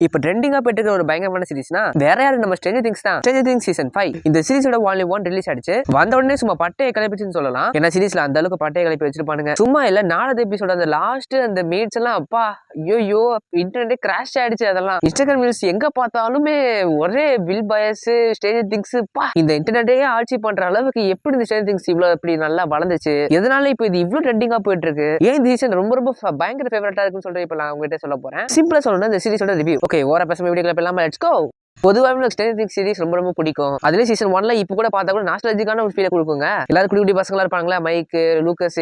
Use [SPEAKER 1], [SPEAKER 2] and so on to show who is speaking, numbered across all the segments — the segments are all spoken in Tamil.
[SPEAKER 1] இப்போ ட்ரெண்டிங்கா போயிட்டு இருக்க ஒரு பயங்கரமான சீரிஸ்னா வேற யாரு நம்ம ஸ்ட்ரேஞ்சர் திங்ஸ் தான். ஸ்ட்ரேஞ்சர் திங்ஸ் சீசன் 5 இந்த சீரிஸோட வால்யூம் 1 ரிலீஸ் ஆயிடுச்சு. வந்த உடனே சும்மா பட்டையை கிளப்பிச்சுன்னு சொல்லலாம். ஏன்னா சீரிஸ்ல அந்த அளவுக்கு பட்டையை கிளப்பி வச்சிருப்பானுங்க. சும்மா இல்ல 4வது எபிசோட அந்த லாஸ்ட் அந்த மீட்ஸ் எல்லாம் அப்பா ஐயோ இன்டர்நெட்டே கிராஷ் ஆயிடுச்சு. அதெல்லாம் இன்ஸ்டாகிராம் ரீல்ஸ் எங்க பார்த்தாலுமே ஒரே வில் பயஸ் ஸ்ட்ரேஞ்சர் திங்ஸ் பா இந்த இன்டர்நெட்டே ஆட்சி பண்ற அளவுக்கு எப்படி இந்த ஸ்ட்ரேஞ்சர் திங்ஸ் இவ்வளவு இப்படி நல்லா வளர்ந்துச்சு, எதனால இப்போ இது இவ்வளவு ட்ரெண்டிங்கா போயிட்டு இருக்கு, ஏன் இந்த சீசன் ரொம்ப ரொம்ப பயங்கர ஃபேவரட்டா இருக்குன்னு சொல்லிட்டு இப்போ நான் உங்ககிட்ட சொல்ல போறேன். சிம்பிளா சொல்லணும்னா இந்த சீரிஸோட ரிவ்யூ. ஓகே ஓர பேசாம வீடியோக்குள்ள போயிடலாம். Let's go. பொதுவாக ஸ்ட்ரேஞ்சர் திங்ஸ் சீரிஸ் ரொம்ப ரொம்ப பிடிக்கும். அதுலேயும் சீசன் 1ல இப்போ கூட பார்த்தா கூட நாஸ்டாலஜிக்கான ஒரு ஃபீலை கொடுக்குங்க. எல்லாரும் குடி குடி பசங்களா இருப்பாங்களா, மைக் லூக்கஸ்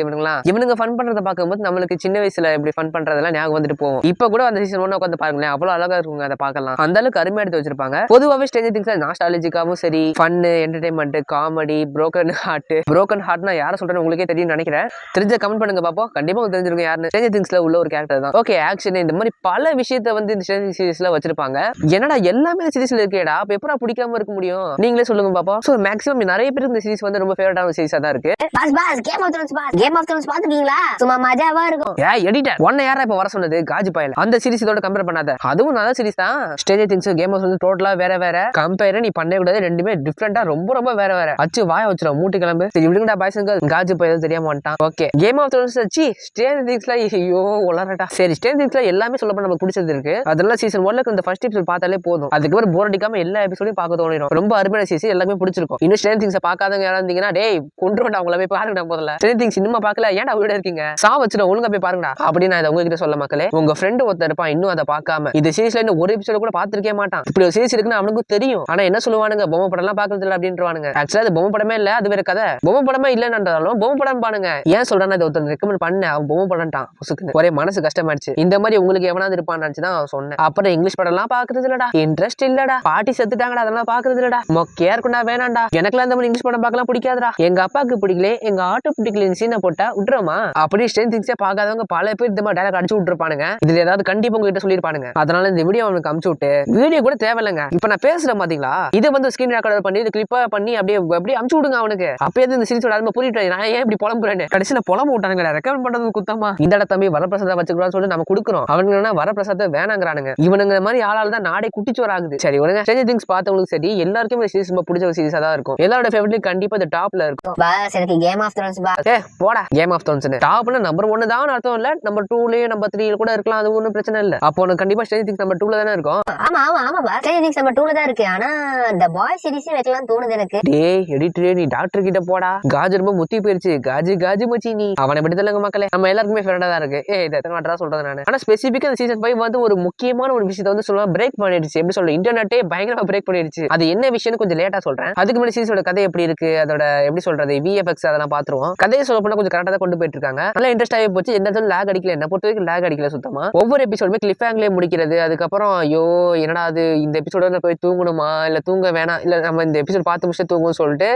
[SPEAKER 1] இவனுங்க ஃபன் பண்றதை பார்க்கும்போது நம்மளுக்கு சின்ன வயசுல இப்படி ஃபன் பண்றதெல்லாம் ஞாபகம் வந்துட்டு போகும். இப்போ கூட அந்த சீசன் 1 உட்காந்து பாருங்களேன், அவ்வளவு அழகா இருக்குங்க. அதை பார்க்கலாம், அந்த அளவுக்கு அருமையா எடுத்து வச்சிருப்பாங்க. பொதுவாகவே ஸ்ட்ரேஞ்சர் திங்ஸ் நாஸ்டாலஜிக்காவும் சரி, ஃபன் என்டர்டைன்மெண்ட் காமெடி broken ஹார்ட்னா யாரை சொல்றேன்னு உங்களுக்கே தெரியும் நினைக்கிறேன். தெரிஞ்ச கமெண்ட் பண்ணுங்க பாப்போம். கண்டிப்பா உங்களுக்கு தெரிஞ்சிருக்கும் யாருன்னு. ஸ்ட்ரேஞ்சர் திங்ஸ்ல உள்ள ஒரு கேரக்டர் தான். ஓகே ஆக்ஷன் இந்த மாதிரி பல விஷயத்தை வந்து இந்த ஸ்ட்ரேஞ்சர் சீரிஸ்ல வச்சிருப்பாங்க. என்னடா எல்லாமே சீரிஸ்ல இருக்கேடா, அப்ப எப்பறம் பிடிக்காம இருக்க முடியும், நீங்களே சொல்லுங்க பாப்போம். சோ மேக்ஸிமம் நிறைய பேருக்கு இந்த சீரிஸ் வந்து ரொம்ப ஃபேவரட்டான சீரிஸா தான் இருக்கு.
[SPEAKER 2] பாஸ் கேம் ஆஃப் த்ரோன்ஸ் பாத்துட்டீங்களா? சும்மா மஜாவா இருக்கும்.
[SPEAKER 1] எடிட்டர் ஒன்ன யாரா இப்ப வர சொன்னது? காஜி பாயல. அந்த சீரிஸ் இதோட கம்பேர் பண்ணாத, அதுவும் நல்ல சீரிஸ் தான். Stranger Things Game of Thrones டோட்டலா வேற கம்பேர் நீ பண்ணவே கூடாது. ரெண்டுமே டிஃபரெண்டா ரொம்ப ரொம்ப வேற. அச்சு வாய வச்சிரும் மூட்டி கிளம்பு. சரி விடுங்கடா பாய்ஸ் அண்ட் கேர்ள்ஸ், காஜி பாயல் தெரியாம வந்துட்டான். ஓகே கேம் ஆஃப் த்ரோன்ஸ் சி ஸ்ட்ரேஞ்சர் திங்ஸ்ல ஐயோ உளறடா. சரி ஸ்ட்ரேஞ்சர் திங்ஸ்ல எல்லாமே சொல்ல போனா நமக்கு பிடிச்சது இருக்கு. அதெல்லாம் சீசன் 1ல இந்த ஃபர்ஸ்ட் எபிசோட் பார்த்தாலே போதும். அதுக்கப்புறம் போர் அடிக்காம எல்லா எபிசோடையும் பார்க்க தோணிடும். ரொம்ப அருமையான சீரிஸ், எல்லாமே பிடிச்சிருக்கும். இன்னும் ஸ்ட்ரேஞ்சர் திங்ஸ் பார்க்காதவங்க யாரா இருந்தீங்கன்னா டேய் கொன்றுடா அவங்கள போய் பாருங்க. முதல்ல ஸ்ட்ரேஞ்சர் திங்ஸ் இன்னும் பார்க்கல, ஏன்டா வீட இருக்கீங்க சா வச்சுட்டு ஒழுங்கா போய் பாருங்கடா அப்படின்னு நான் உங்ககிட்ட சொல்ல மக்களே. உங்க ஃப்ரெண்ட் ஒருத்தர் இருப்பான் இன்னும் அதை பார்க்காம இந்த சீரிஸ்ல இன்னும் ஒரு எபிசோட கூட பார்த்திருக்கே மாட்டான். இப்படி ஒரு சீரிஸ் இருக்குன்னு அவனுக்கும் தெரியும். ஆனா என்ன சொல்லுவானுங்க, பொம்மை படம் எல்லாம் பாக்குறது இல்ல அப்படின்றானுங்க. ஆக்சுவலா அது பொம்மை படமே இல்ல, அது வேற கதை. பொம்மை படமே இல்லைன்றாலும் பொம்மை படம் பாருங்க. ஏன் சொல்றான்னு அதை ஒருத்தர் ரெக்கமெண்ட் பண்ண அவன் பொம்மை படம்ட்டான். ஒரே மனசு கஷ்டமாயிடுச்சு. இந்த மாதிரி உங்களுக்கு எவனாவது இருப்பான்னு நினைச்சுதான் சொன்னேன். அப்புறம் இங்கிலீஷ் படம் எல்லாம் பாக்குறது இல்லடா, இன்ட்ரெஸ்ட் இல்லடா, பாட்டி செத்துட்டாங்கடா அதெல்லாம் பாக்குறது இல்லடா, மொக்கையா இருக்கும்டா வேணாண்டா, எனக்குலாம் இந்த மாதிரி இங்கிலீஷ் படம் பார்க்கலாம் பிடிக்காதடா, எங்க அப்பாவுக்கு பிடிக்கல எங்க ஆட்டோ பிடிக்கல சீனை போட்டா விட்டுறோமா அப்படி ஸ்ட்ரேஞ்சர் திங்ஸே பார்க்காதவங்க பல பேர் இந்த மாதிரி டைலாக் அடிச்சு விட்டுருப்பானுங்க. இதுல ஏதாவது கண்டிப்பா உங்ககிட்ட சொல்லிருப்பானுங்க. அதனால இந்த வீடியோ அவனுக்கு அமுச்சு விட்டு, வீடியோ கூட தேவையில்லைங்க, இப்ப நான் பேசுறேன் பாத்தீங்களா, இதை வந்து ஸ்கிரீன் ரெக்கார்டர் பண்ணி கிளிப்பா பண்ணி அப்படியே அமுச்சு விடுங்க அவனுக்கு. அப்பயே இந்த சீரிஸோட அருமை புரியிட்டு நான் ஏன் இப்படி புலம்புறேன்னு கடைசியில புலம்பு விட்டானுங்க. ரெக்கமெண்ட் பண்றது குத்தமா? இந்த தம்பி வரப்பிரசாதம் வச்சுக்கூடாதுன்னு சொல்லி நம்ம கொடுக்குறோம், அவனுங்க வரப்பிரசாதம் வேணாங்கிறானுங்க. இவனுங்க மாதிரி ஆளால தான் நாடே குட்டிச்சோராகுது. சரி ஒழுங்க ஸ்ட்ரேஞ்சர் திங்ஸ் பார்த்தவங்களுக்கு சரி எல்லாருக்கும் இந்த சீரிஸ் ரொம்ப பிடிச்ச ஒரு சீரிஸா தான் இருக்கும். எல்லாரோட ஃபேவரட் கண்டிப்பா இந்த டாப்ல இருக்கும்.
[SPEAKER 2] பாஸ் எனக்கு கேம் ஆஃப் த்ரோன்ஸ் பாஸ்.
[SPEAKER 1] போடா கேம் ஆஃப் த்ரோன்ஸ் டாப்ல நம்பர் 1 தான் அர்த்தம் இல்ல, நம்பர் 2லயே நம்பர் 3ல கூட இருக்கலாம், அது ஒண்ணும் பிரச்சனை இல்ல. அப்போ உனக்கு கண்டிப்பா ஸ்ட்ரேஞ்சர் திங்ஸ் நம்பர் 2ல தானே இருக்கும்.
[SPEAKER 2] ஆமா பாஸ் ஸ்ட்ரேஞ்சர் திங்ஸ் நம்பர் 2ல தான் இருக்கு. ஆனா இந்த பாய் சீரிஸ் வைக்கலாம் தோணுது எனக்கு.
[SPEAKER 1] டேய் எடிட்டர் நீ டாக்டர் கிட்ட போடா, காஜ் ரொம்ப முத்தி போயிருச்சு, காஜி மச்சி நீ அவனை பத்தி தெரியலங்க மக்களே. நம்ம எல்லாருக்குமே ஃபேவரட்டா தான் இருக்கு. இதை எத்தனை வாட்டரா சொல்றது நானு. ஆனா ஸ்பெசிபிக்கா இந்த சீசன் 5 வந்து ஒரு முக்கியமான ஒரு விஷயத்தை வந்து சொல்ல பிரேக் பண்ணிடுச்சு. எப்படி சொல்ல, இன்டர்நெட்டே பயங்கரமா பிரேக் பண்ணிடுச்சு. அது என்ன விஷயம்னு கொஞ்சம் லேட்டா சொல்றேன். அதுக்கு முன்னாடி சீரிஸோட கதை எப்படி இருக்கு, அதோட எப்படி சொல்றது விஎஃப்எக்ஸ் அதெல்லாம் பாத்துருவோம். கதையை சொல்ல போனா கொஞ்சம் கரெக்டா தான் கொண்டு போயிட்டு இருக்காங்க. நல்லா இன்ட்ரெஸ்ட் ஆகி போச்சு. எந்த இடத்துல லேக் அடிக்கல, என்ன பொறுத்த வரைக்கும் லேக் அடிக்கல சுத்தமா. ஒவ்வொரு எபிசோடுமே கிளிஃப் ஹேங்லயே முடிக்கிறது. அதுக்கப்புறம் ஐயோ என்னடா அது இந்த எபிசோட போய் தூங்கணுமா இல்ல தூங்க வேணாம், இல்ல நம்ம இந்த எபிசோட் பார்த்து முடிச்சு தூங்கும்னு சொல்லிட்டு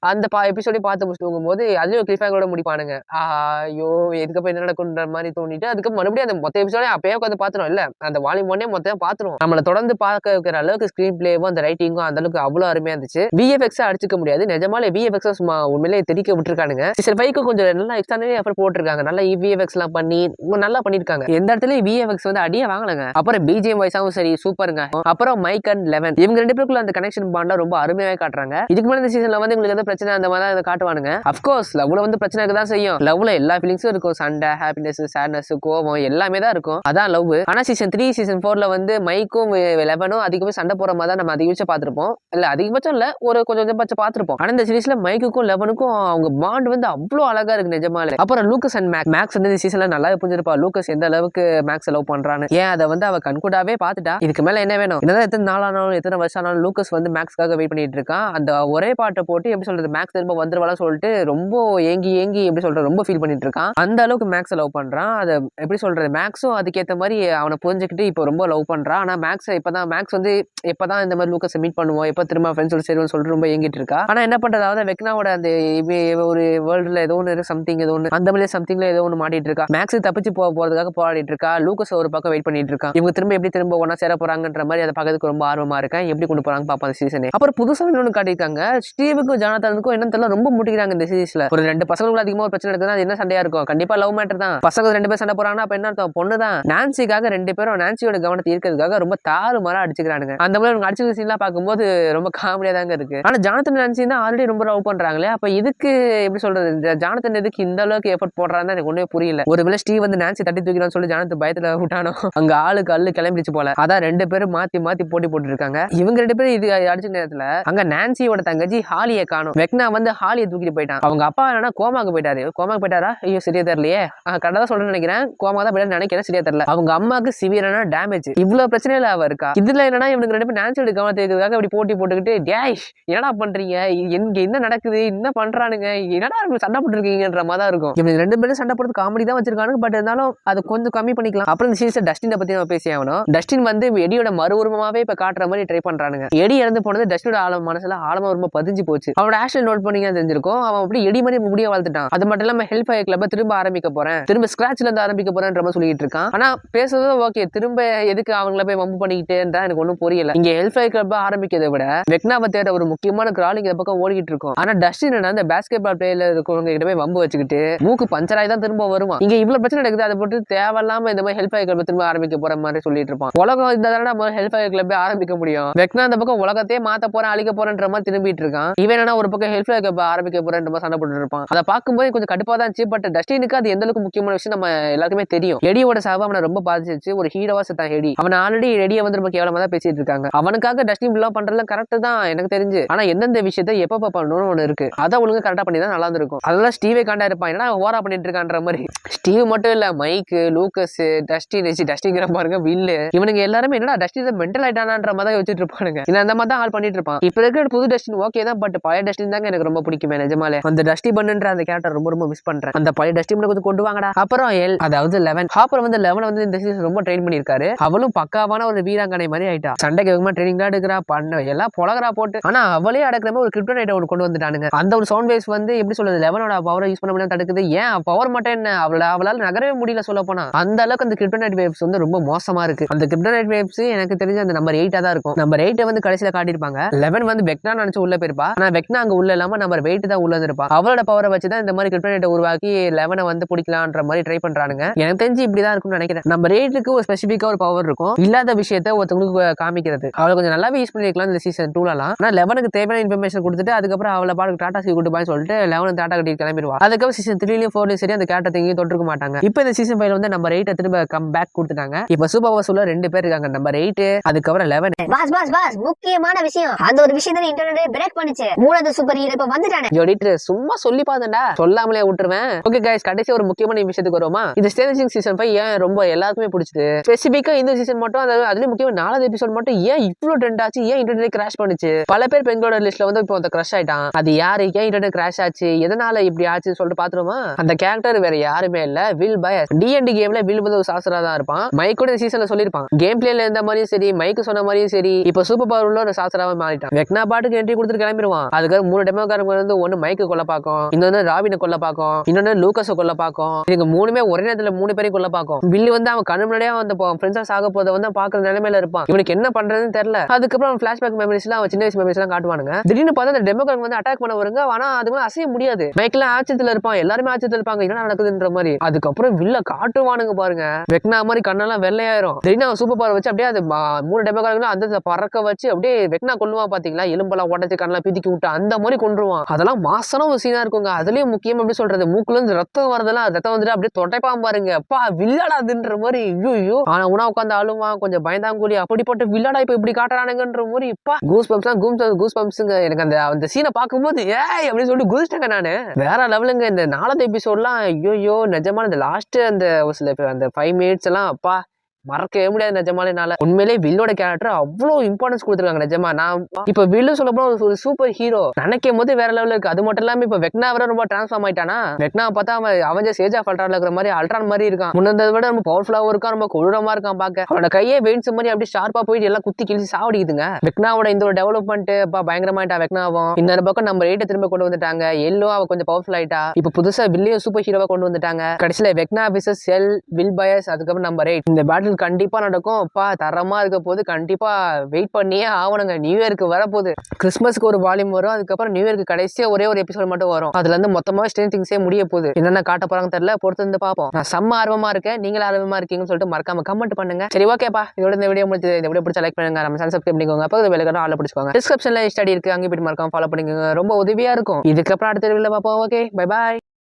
[SPEAKER 1] அந்த எபிசோடே பார்த்து முடிச்சு தூங்கும்போது அதுலயும் கிளிஃப் ஹேங்கோட முடிப்பானுங்க. ஐயோ எதுக்கப்ப என்ன நடக்குன்ற மாதிரி தோணிட்டு அதுக்கு மறுபடியும் அந்த மொத்த எபிசோடே அப்பயே உட்காந்து பாத்துரும். இல்ல அந்த வால்யூம் 1 மொத்தம் பாத்துரும். நம்மள தொடர்ந்து பார்க்க வைக்கிற அளவுக்கு ஸ்கிரீன் பிளேவும் அந்த ரைட்டிங்கும் அந்த அளவுக்கு அவ்வளவு அருமையா இருந்துச்சு. விஎஃப்எக்ஸ் அடிச்சுக்க முடியாது, நிஜமாலே விஎஃப்எக்ஸ் சும்மா உண்மையிலே தெரிக்க விட்டுருக்கானுங்க. சீசன் 5 கொஞ்சம் நல்லா எக்ஸ்ட்ரானரி எஃபர்ட் போட்டுருக்காங்க. நல்லா விஎஃப்எக்ஸ் எல்லாம் பண்ணி நல்லா பண்ணிருக்காங்க. எந்த இடத்துலயும் விஎஃப்எக்ஸ் வந்து அடியே வாங்கலங்க. அப்புறம் பிஜிஎம் வைஸாவும் சரி சூப்பருங்க. அப்புறம் மைக் அண்ட் லெவன் இவங்க 2 பேருக்குள்ள அந்த கனெக்ஷன் பாண்டா ரொம்ப அருமையாவே காட்டுறாங்க. இதுக்கு மேல இந்த சீசன்ல வந்து உங்களுக்கு பிரச்சனை அந்த மாதிரி காட்டுவானுங்க. அஃப்கோர்ஸ் லவ்ல வந்து பிரச்சனை தான் செய்யும். லவ்ல எல்லா ஃபீலிங்ஸும் இருக்கும். சண்டை, ஹாப்பினஸ், சேட்னஸ், கோவம் எல்லாமே தான் இருக்கும். அதான் லவ். ஆனா சீசன் 3 சீசன் 4ல வந்து மைக்கும் லெவனும் அதிகமா சண்டை போற மாதிரி தான் நம்ம அதிகபட்சம் பார்த்திருப்போம். இல்ல அதிகபட்சம் இல்ல, ஒரு கொஞ்சம் பட்சம் பார்த்திருப்போம். ஆனா இந்த சீரிஸ்ல மைக்குக்கும் லெவனுக்கும் அவங்க பாண்ட் வந்து அவ்வளவு அழகா இருக்கு நிஜமாலே. அப்புறம் லூக்கஸ் அண்ட் மேக்ஸ் வந்து இந்த சீசன்ல நல்லா புரிஞ்சிருப்பா. லூக்கஸ் எந்த அளவுக்கு மேக்ஸ் லவ் பண்றான்னு. ஏன் அதை வந்து அவ கண்கூடாவே பார்த்துட்டா. இதுக்கு மேல என்ன வேணும்? என்னதான் எத்தனை நாளானாலும் எத்தனை வருஷம் ஆனாலும் லூக்கஸ் வந்து மேக்ஸ்க்காக வெயிட் பண்ணிட்டு இருக்கான். அந்த ஒரே பாட்டை போட்டு எப்படி சொல்றது மேக்ஸ் திரும்ப வந்துருவாளா சொல்லிட்டு ரொம்ப ஏங்கி எப்படி சொல்றது ரொம்ப ஃபீல் பண்ணிட்டு இருக்கான். அந்த அளவுக்கு மேக்ஸ் லவ் பண்றான். அதை எப்படி சொல்றது மேக்ஸும் அதுக்கேற்ற மாதிரி அவனை புரிஞ்சுக்கிட்டு இப்போ ரொம்ப லவ் பண்றான். ஆனா மேக்ஸ் இப்பதான் மேக்ஸ் வந்து எப்பதான் இந்த மாதிரி லூக்கஸ் மீட் பண்ணுவோம், எப்ப திரும்ப ஃப்ரெண்ட்ஸோட சேருவோம் சொல்லிட்டு ரொம்ப ஏங்கிட்டு இருக்கா. ஆனா என்ன பண்றது, அதாவது வெக்னாவோட அந்த ஒரு வேர்ல்டுல ஏதோ ஒன்று சம்திங் ஏதோ ஒன்று அந்த மாதிரி சம்திங்ல ஏதோ ஒன்று மாட்டிட்டு இருக்கா. மேக்ஸ் தப்பிச்சு போறதுக்காக போராடிட்டு இருக்கா. லூக்கஸ் ஒரு பக்கம் வெயிட் பண்ணிட்டு இருக்கான். இவங்க திரும்ப ஒன்னா சேர போறாங்கன்ற மாதிரி அதை பார்க்கறதுக்கு ரொம்ப ஆர்வமா இருக்கேன். எப்படி கொண்டு போறாங்க பாப்பா அந்த சீசனே. அப்புறம் புதுசா இன்னொன்று காட்டியிருக்காங்க. ஸ்டீவுக்கும் ஜானதானுக்கும் ஜானதனுக்கும் என்ன தெரியல ரொம்ப முட்டிக்கிறாங்க இந்த சீரிஸ்ல. ஒரு 2 பசங்களுக்குள்ள அதிகமா ஒரு பிரச்சனை இருக்குன்னா அது என்ன சண்டையா இருக்கும்? கண்டிப்பா லவ் மேட்டர் தான். பசங்க 2 பேர் சண்டை போறாங்கன்னா அப்ப என்ன அர்த்தம்? பொண்ணு தான். நான்சிக்காக 2 பேரும் நான்சியோட கவனத்தை ஈர்க்கிறதுக்காக ரொம்ப தாறுமாறா அடிச்சுக்கிறானுங்க. அந்த மாதிரி அவங்க அடிச்சுக்கிற சீன்லாம் பார்க்கும்போது ரொம்ப காமெடியா தாங்க இருக்கு. ஆனா ஜானதன் நான்சி தான் ஆல்ரெடி ரொம்ப லவ் பண்றாங்களே, அப்ப இதுக்கு எப்படி சொல்றது? இந்த ஜானதன் எதுக்கு இந்த அளவுக்கு எஃபர்ட் போடுறான்னு எனக்கு ஒண்ணுமே புரியல. ஒருவேளை ஸ்டீவ் வந்து நான்சி தட்டி தூக்கிடான்னு சொல்லி ஜானதன் பயத்துல விட்டானோ, அங்க ஆளுக்கு அல்லு கிளம்பிடுச்சு போல. அதான் 2 பேரும் மாத்தி மாத்தி போட்டி போட்டு இருக்காங்க. இவங்க 2 பேரும் இது அடிச்ச நேரத்துல அங்க நான்சியோட தங்கச்சி ஹாலியை காணும். வெக்னா வந்து ஹாலியை தூக்கிட்டு போயிட்டான். அவங்க அப்பா என்னன்னா கோமாக்கு போயிட்டாரு. கோமாக்கு போயிட்டாரா? ஐயோ சரியா தெரியலையே. கரெக்டா தான் சொல்றேன்னு நினைக்கிறேன். கோமா தான் போயிட்டு நினைக்கிறேன், சரியா தெரியல. அவங்க அம்மாக்கு சிவியரான டேமேஜ். இவ்வளவு பிரச்சனையில அவ இருக்கா. இதுல என்னன்னா இவனுக்கு 2 பேரும் நான்சியோட கவனத்தை இருக்கிறதுக்காக அப்படி போட்டி போட்டுக்கிட்டு டேஷ் என்னடா பண்றீங்க, எங்க என்ன நடக்குது, என்ன பண்றானுங்க, என்னடா சண்டை போட்டு இருக்கீங்கன்ற மாதிரி தான் இருக்கும். இவங்க 2 பேரும் சண்டை போடுறது காமெடி தான் வச்சிருக்காங்க. பட் இருந்தாலும் அது கொஞ்சம் கம்மி பண்ணிக்கலாம். அப்புறம் இந்த சீரிஸ் டஸ்டினை பத்தி நம்ம பேசி ஆகணும். டஸ்டின் வந்து எடியோட மறுஉருவமாவே இப்ப காட்டுற மாதிரி ட்ரை பண்றானுங்க. எடி இறந்து போனது டஸ்டினோட மனசுல ஆழமா ரொம்ப பதிஞ்சு போச்சு. அவனோட ஆக்ஷன் நோட் பண்ணீங்க தெரிஞ்சிருக்கும். அவன் அப்படி எடி மாதிரி முடிய வாழ்த்துட்டான். அது மட்டும் இல்லாம ஹெல்ப் ஃபயர் கிளப்ப திரும்ப ஆரம்பிக்க போறேன், திரும்ப ஸ்கிராச்ல இருந்து ஆரம்பிக்க போறேன்ற மாதிரி சொல்லிட்டு இருக்கான். ஆனா பேசுறது ஓகே, திரும்ப எதுக்கு அவங்கள போய் வம்பு பண்ணிக்கிட்டேன்றா எனக்கு ஒன்னும் புரியல. இங்க ஹெல்ப் ஃபயர் கிளப்ப ஆரம்பிக்கிறதை விட வெக்னாவை தேட ஒரு முக்கியமான கிராலிங் இந்த பக்கம் ஓடிக்கிட்டு இருக்கும். ஆனா டஸ்டின் அந்த பேஸ்கெட் பால் பிளேயர்ல இருக்கவங்க கிட்ட போய் வம்பு வச்சுக்கிட்டு மூக்கு பஞ்சராய் தான் திரும்ப வருவான். இங்க இவ்வளவு பிரச்சனை நடக்குது, அதை போட்டு தேவையில்லாம இந்த மாதிரி ஹெல்ப் ஃபயர் கிளப் திரும்ப ஆரம்பிக்க போற மாதிரி சொல்லிட்டு இருப்பான். உலகம் இந்த நம்ம ஹெல்ப் ஃபயர் கிளப் ஆரம்பிக்க முடியும். வெக்னா அந்த பக்கம் உலகத்தையே மாத்த போறேன் அழிக்க போறேன்ற மாதிரி திரும்பிட்டு இருக்கான். இவன் என்ன ஒரு பக்கம் ஹெல்ப் ஃபயர் கிளப் ஆரம்பிக்க போறேன்ற மாதிரி சண்டை போட்டு இருப்பான். அதை பார்க்கும்போது கொஞ்சம் கடுப்பா தான் இருந்துச்சு. பட் டஸ்டினுக்கு அது எந்த அளவுக்கு முக்கியமான விஷயம் நம்ம எல்லாருக்குமே தெரியும். எடியோட சாவு அவனை ரொம்ப பாதிச்சிச்சு. ஒரு ஹீரோவா செத்தான் எடி. அவன் ஆல்ரெடி எடியை வந்து ரொம்ப கேவலமா தான் பேசிட்டு இருக்காங்க. அவனுக்காக டஸ்டின் ஃபுல்லா பண்றதுல கரெக்ட் தான் எனக்கு தெரிஞ்சு. ஆனா எந்தெந்த விஷயத்தை எப்ப பண்ணணும்னு ஒண்ணு இருக்கு. அதை ஒழுங்கா கரெக்டா பண்ணி தான் நல்லா இருக்கும். அதெல்லாம் ஸ்டீவே காண்டா இருப்பான். ஏன்னா ஓரா பண்ணிட்டு இருக்கான்ற மாதிரி. ஸ்டீவ் மட்டும் இல்ல, மைக்கு, லூக்கஸ், டஸ்டிங்கிற பாருங்க, வில்லு, இவனுங்க எல்லாருமே என்னடா டஸ்டின் மென்டல் ஆயிட்டானான்ற மாதிரி வச்சுட்டு இருப்பானுங்க. அந்த மாதிரி தான் ஆள் பண்ணிட்டு இருப்பான். இப்ப இருக்கிற புது டஸ்டின் ஓகே தான். பட் பழைய டஸ்டின் தாங்க எனக்கு ரொம்ப பிடிக்குமே நிஜமாலே. அந்த டஸ்டி பண்ணுன்ற அந்த கேரக்டர் ரொம்ப ரொம்ப மிஸ் பண்றேன். அந்த பழைய டஸ்டின் கொஞ்சம் கொண்டு வாங்கடா. அப்புறம் அதாவது 11 ஹாப்பர் வந்து 11 வந்து இந்த சீசன் ரொம்ப ட்ரெயின் பண்ணிருக்காரு. அவளும் பக்காவான ஒரு வீராங்கனை மாதிரி ஆயிட்டா. சண்டைக்கு வேகமா ட்ரைனிங் தான் எடுக்கிறா, பண்ண எல்லாம் பொலகரா போட்டு. ஆனா அவளே அடக்கிற மாதிரி ஒரு கிரிப்டோனைட்டை ஒன்று கொண்டு வந்துட்டானுங்க. அந்த ஒரு சவுண்ட் வேவ்ஸ் வந்து எப்படி சொல்றது, 11ஓட பவரை யூஸ் பண்ண முடியாது தடுக்குது. ஏன் பவர் மட்டும் என்ன, அவளால நகரவே முடியல சொல்ல போனா. அந்த அளவுக்கு அந்த கிரிப்டோனைட் வேவ்ஸ் வந்து ரொம்ப மோசமா இருக்கு. அந்த கிரிப்டோனைட் வேவ்ஸ் எனக்கு தெரிஞ்ச அந்த நம்பர் 8 தான் இருக்கும். நம்பர் 8 வந்து கடைசியில காட்டியிருப்பாங்க. 11 வந்து வெக்னா நினைச்சு உள்ள போயிருப்பா. ஆனா வெக்னா அங்க உள்ள இல்லாம நம்பர் 8 தான் உள்ள இருப்பா. அவளோட பவரை வச்சுதான் இந்த மாதிரி கிரிப்டோனைட்டை உருவாக்கி 11 வந்து பிடிக்கலான்ற மாதிரி ட்ரை பண்றானுங்க. எனக்கு தெரிஞ்சு இப்படிதான் இருக்கும்னு நினைக்கிறேன். நம்பர் 8க்கு ஒரு ஸ்பெசிபிக்கா ஒரு பவர் இருக்கும். இல்லாத விஷயத்தை ஒருத்தவங்களுக்கு காமிக்கிறது. அவளை கொஞ்சம் நல்லாவே யூஸ் பண்ணிருக்கலாம் இந்த சீசன் 2லலாம். ஆனா 11க்கு தேவையான இன்ஃபர்மேஷன் கொடுத்துட்டு அதுக்கப்புறம் அவளை பாட்டு டாடா சி கூட்டு போய் சொல்லிட்டு 11 டாடா கட்டி கிளம்பிடுவா. அதுக்கப்புறம் சீசன் 3லயும் 4லயும் சரி அந்த கேரக்டர் எங்கேயும் தொட்டிருக்க மாட்டாங்க. இப்போ இந்த சீசன் 5 வந்து நம்பர் 8 திரும்ப கம் பேக் கொடுத்துட்டாங்க. இப்போ சூப்பர் பவர்ஸ்ல 2 பேர் இருக்காங்க, நம்பர் 8 அதுக்கப்புறம் 11.
[SPEAKER 2] பாஸ் முக்கியமான விஷயம், அந்த ஒரு விஷயம் தான் இன்டர்நெட் பிரேக் பண்ணிச்சு. மூணாவது சூப்பர் ஹீரோ இப்ப வந்துட்டானே.
[SPEAKER 1] எடிட்டர் சும்மா சொல்லி பாத்தேன்டா, சொல்லாமலே விட்டுருவேன். ஓகே गाइस, கடைசி ஒரு முக்கியமான விஷயத்துக்கு வருவோமா. இந்த ஸ்ட்ரேஞ்சர் திங்ஸ் சீசன் 5 ஏன் ரொம்ப எல்லாருக்குமே பிடிச்சது, ஸ்பெசிபிக்கா இந்த சீசன் மட்டும் அதுலயும் முக்கியமா 4வது எபிசோட் மட்டும் ஏன் இவ்ளோ ட்ரெண்ட் ஆச்சு, ஏன் இன்டர்நெட் கிராஷ் பண்ணுச்சு. பல பேர் பெண்களோட லிஸ்ட்ல வந்து இப்போ கிராஷ் ஆயிட்டான். அது யாரு, ஏன் இன்டர்நெட் கிராஷ் ஆச்சு, எதனால இப்படி ஆச்சுன்னு சொல்லிட்டு பாத்துருமா. அந்த கேரக்டர் வேற யாருமே இல்ல, வில் பயஸ். D&D கேம்ல வில் வந்து ஒரு சாஸ்திரா தான் இருப்பான். மைக் கூட இந்த சீசன்ல சொல்லிருப்பான். கேம் பிளேல இருந்த மாதிரியும் சரி, மைக் சொன்ன மாதிரியும் சரி, இப்போ சூப்பர் பவர் உள்ள ஒரு சாஸ்திராவை மாறிட்டான். வெக்னா பாட்டுக்கு என்ட்ரி கொடுத்துட்டு கிளம்பிடுவான். அதுக்கு 3 டெமோக்காரங்க வந்து ஒன்னு மைக்கு கொல்ல பாக்கும், இன்னொன்னு ராபினை கொல்ல பாக்கும், இன்னொன்னு லூக்கஸ கொல்ல பாக்கும். இதுங்க 3மே ஒரே நேரத்துல 3 பேரையும் கொல்ல பாக்கும். வில்லு வந்து அவன் கண்ணு முன்னாடியே வந்து ஃப்ரெண்ட்ஸா ஆக போத வந்து பாக்குற நிலைமையில இருப்பான். இவனுக்கு என்ன பண்றதுன்னு தெரியல. அதுக்கப்புறம் பிளாஷ்பேக் மெமரிஸ்லாம் அவன் சின்ன வயசு மெமரிஸ் எல்லாம் காட்டுவானுங்க. திடீர்னு பார்த்தா அந்த டெமோக்காரங்க வந்து அட்டாக் பண்ண வருங்க. ஆனா அது மாதிரி அசைய முடியாது. மைக்ல ஆச்சரியத்துல இருப்பான், எல்லாருமே ஆச்சரியத்துல இருப்பாங்க, என்ன நடக்குதுன்ற மாதிரி. அதுக்கப்புறம் வில்ல காட்டுவானுங்க பாருங்க, வெக்னா மாதிரி கண்ணெல்லாம் வெள்ளையாயிரும். திடீர்னு அவன் சூப்பர் பவர் வச்சு அப்படியே அது 3 டெமோக்காரங்களும் அந்த பறக்க வச்சு அப்படியே வெக்னா கொல்லுவான் பாத்தீங்களா, எலும்பெல்லாம் உடச்சு கண்ணெல்லாம் பிதிக்கி விட்டு அந்த மாதிரி கொன்றுவான். அதெல்லாம் மாசன ஒரு சீனா இருக்குங்க. அதுலயும் முக்கியம் எப்படி சொல்றது, மூக்குல இருந்து ரத்தம் வரதெல்லாம், ரத்தம் வந்துட்டு அப்படியே தொட்டைப்பான் பாருங்க, அப்பா வில்லடாதுன்ற மாதிரி. ஐயோ ஆனா உனா உட்காந்து அழுவான், கொஞ்சம் பயந்தாங்கூலி, அப்படிப்பட்ட வில்லடா இப்ப இப்படி காட்டுறானுங்கன்ற மாதிரி. இப்ப கூஸ் பம்ப்ஸுங்க. எனக்கு அந்த சீனை பார்க்கும்போது ஏய் அப்படின்னு சொல்லிட்டு குதிச்சிட்டேங்க நானு. வேற லெவலுங்க இந்த 4வது எபிசோட்லாம். ஐயோ நிஜமான இந்த லாஸ்ட் அந்த 5 மினிட்ஸ் எல்லாம் அப்பா மறக்கவே முடியாது நிஜமாலே. உண்மையிலே வில்லோட கேரக்டர் அவ்வளவு இம்பார்ட்டன்ஸ் கொடுத்துருக்காங்க நிஜமா. நான் இப்ப வில்லு சொல்ல போனா ஒரு சூப்பர் ஹீரோ நினைக்கும் போது வேற லெவலில் இருக்கு. அது மட்டும் இல்லாம இப்ப வெக்னா வர ரொம்ப டிரான்ஸ்ஃபார்ம் ஆயிட்டானா. வெக்னா பார்த்தா அவன் சேஜ் ஆஃப் அல்ட்ரான்ல இருக்கிற மாதிரி அல்ட்ரான் மாதிரி இருக்கான். முன்னதை விட ரொம்ப பவர்ஃபுல்லாவும் இருக்கான், ரொம்ப கொடூரமா இருக்கான் பாக்க. அவனோட கையே வெயின்ஸ் மாதிரி அப்படியே ஷார்ப்பா போயிட்டு எல்லாம் குத்தி கிழிச்சு சாவடிக்குதுங்க. வெக்னாவோட இந்த ஒரு டெவலப்மெண்ட் பயங்கரமாயிட்டா வெக்னாவும். இந்த பக்கம் நம்பர் 8 திரும்ப கொண்டு வந்துட்டாங்க. எல்லோ அவ கொஞ்சம் பவர்ஃபுல் ஆயிட்டா. இப்ப புதுசா வில்லியும் சூப்பர் ஹீரோவா கொண்டு வந்துட்டாங்க. கடைசியில வெக்னா விசஸ் வில் பயஸ், அதுக்கப்புறம் நம்பர் 8 இந்த பேட்டில் கண்டிப்பா நடக்கும். தரமா இருக்க போது, கண்டிப்பா வெயிட் பண்ணியே ஆகணுங்க. நியூ இயருக்கு வரப்போகுது. கிறிஸ்மஸ்க்கு ஒரு வால்யூம் வரும், அதுக்கப்புறம் நியூ இயருக்கு கடைசியா ஒரே ஒரு எபிசோட் மட்டும் வரும். அதுல இருந்து மொத்தமா ஸ்ட்ரேஞ்ச் திங்ஸே முடிய போகுது. என்னென்ன காட்ட போறாங்க தெரியல, பொறுத்து வந்து பார்ப்போம். நான் செம்ம ஆர்வமா இருக்கேன், நீங்களும் ஆர்வமா இருக்கீங்கன்னு சொல்லிட்டு மறக்காம கமெண்ட் பண்ணுங்க. சரி, ஓகேப்பா, இதோட இந்த வீடியோ முடிஞ்சது. இந்த வீடியோ பிடிச்ச லைக் பண்ணுங்க, நம்ம சேனல் சப்ஸ்கிரைப் பண்ணிக்கோங்க, பக்கத்துல பெல் ஐகானை ஆல்ல பிடிச்சுக்கோங்க. டிஸ்கிரிப்ஷன்ல ஸ்டடி இருக்கு, அங்கே போய் மறக்காம ஃபாலோ பண்ணிக்கோங்க, ரொம்ப உதவியா இருக்கும். இதுக்கப்புறம் அடுத்த வீடியோல பார்ப்போம். Okay, bye bye.